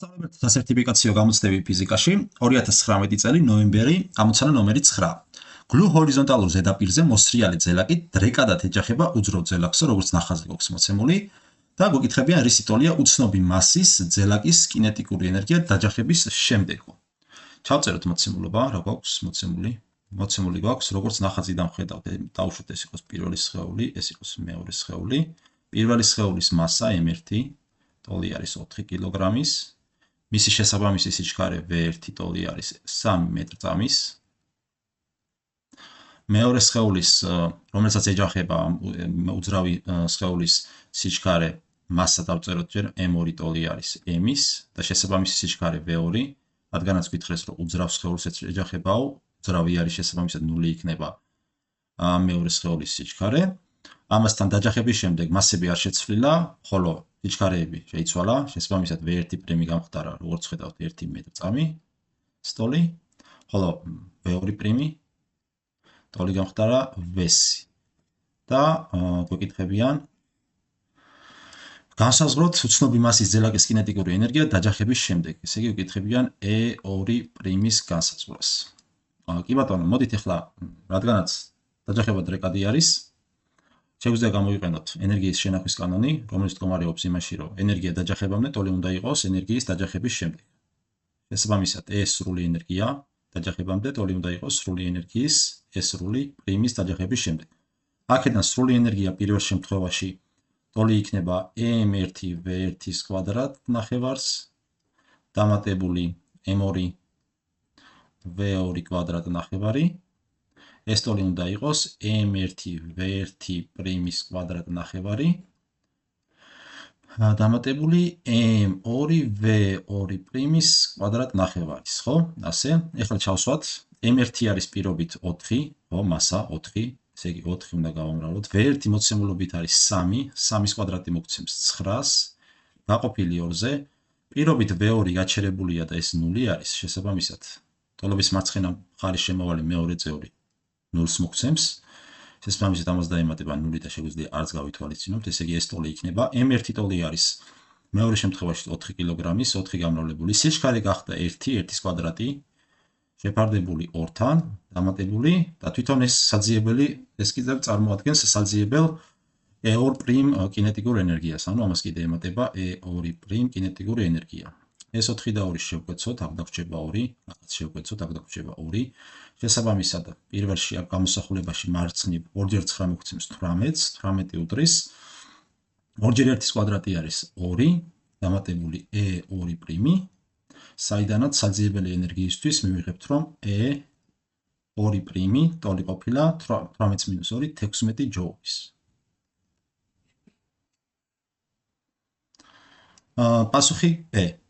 მასწავლებელთა სასერტიფიკაციო გამოცდები ფიზიკაში 2019 წელი ნოემბერი გამოცანა ნომერი 9. გლუ ჰორიზონტალურ ზედაპირზე მოსრიალი ძელაკი დრეკადად ეჯახება უძრავ ძელაკსო, როგორც ნახაზი გვაქვს მოცემული და გვეკითხებიან რისი ტოლია უცნობი მასის ძელაკის კინეტიკური ენერგია დაჯახების შემდეგო. ჩავწეროთ მოცემულობა, რა გვაქვს მოცემული გვაქვს, როგორც ნახაზიდან ხედავთ, დავუშვათ ეს იყოს პირველი სხეული, ეს იყოს მეორე სხეული. პირველი სხეულის მასა M1 ტოლი არის 4 კილოგრამის, მისი შესაბამისი სიჩქარე V1 ტოლი არის 3 მეტრწამის. მეორე სხეულის, რომელსაც ეჯახება უძრავი სხეულის სიჩქარე მასა დავწეროთ ჯერ M2 ტოლი არის M-ის და შესაბამისი სიჩქარე V2, რადგანაც გითხრეს რომ უძრავ სხეულს ეჯახებაო, უძრავი არის შესაბამისად 0 იქნება მეორე სხეულის სიჩქარე. ამასთან დაჯახების შემდეგ მასები არ შეცვლილა, ხოლო სიჩქარეები შეიცვალა, შესაბამისად V1 პრიმი გამხდარა, როგორც ხედავთ 1 მეტრწამი სტოლი, ხოლო V2 პრიმი ტოლი გამხდარა V-ი. და გვეკითხებიან განსაზღვროთ უცნობი მასის ძელაკის კინეტიკური ენერგია დაჯახების შემდეგ. ესე იგი გვეკითხებიან E2 პრიმის განსაზღვრას. კი ბატონო, მოდით ახლა, რადგანაც დაჯახება დრეკადი არის, შეგვიძლია გამოვიყენოთ ენერგიის შენახვის კანონი, რომელიც მდგომარეობს იმაში, რომ ენერგია დაჯახებამდე ტოლი უნდა იყოს ენერგიის დაჯახების შემდეგ. შესაბამისად, E სრული ენერგია დაჯახებამდე ტოლი უნდა იყოს სრული ენერგიის E სრული პრიმის დაჯახების შემდეგ. აქედან სრული ენერგია პირველ შემთხვევაში ტოლი იქნება M1 V1-ის კვადრატ ნახევარს დამატებული M2 V2 კვადრატ ნახევარი. ეს ტოლი უნდა იყოს M1 V1 პრიმის კვადრატ ნახევარი დამატებული M2 V2 პრიმის კვადრატ ნახევარის, ხო? ასე, ეხლა ჩავსვათ, M1 არის პირობით 4, ხო, მასა 4, ესე იგი 4 უნდა გავამრავლოთ. V1 მოცემულობით არის 3, 3-ის კვადრატი მოგცემს 9-ს, გაყოფილი 2-ზე. პირობით V2 გაჩერებულია და ეს 0 არის, შესაბამისად, ტოლობის მარცხენა მხარის შემავალი მეორე წევრი 0-ს მოგცემს. შესაბამისად, ამას დაემატება 0 და შეგვიძლია არც გავითვალისწინოთ, ესე იგი ეს ტოლი იქნება. M1 ტოლი არის მეორე შემთხვევაში 4 კილოგრამის, 4 გამრავლებული. სიჩქარე გახდა 1, 1-ის კვადრატი შეფარდებული 2-თან, დამატებული და თვითონ ეს საძიებელი, ეს კიდევ წარმოადგენს საძიებელ E2 პრიმ კინეტიკურ ენერგიას, ანუ ამას კიდე ემატება E2 პრიმ კინეტიკური ენერგია. ეს 4 და 2 შევკვეცოთ, აქ დაგვრჩება 2, აქაც შევკვეცოთ, აქ დაგვრჩება 2. შესაბამისად, პირველში აქ გამოსახულებაში მარცხნივ 2-ჯერ 9 მოგცემს 18-ს, 18 უდრის 2-ჯერ 1-ის კვადრატი არის 2, დამატებული E2 პრიმი, საიდანაც საძიებელი ენერგიისთვის მივიღებთ, რომ E2 პრიმი ტოლი ყოფილა 18-2 16 ჯოულის. პასუხი B.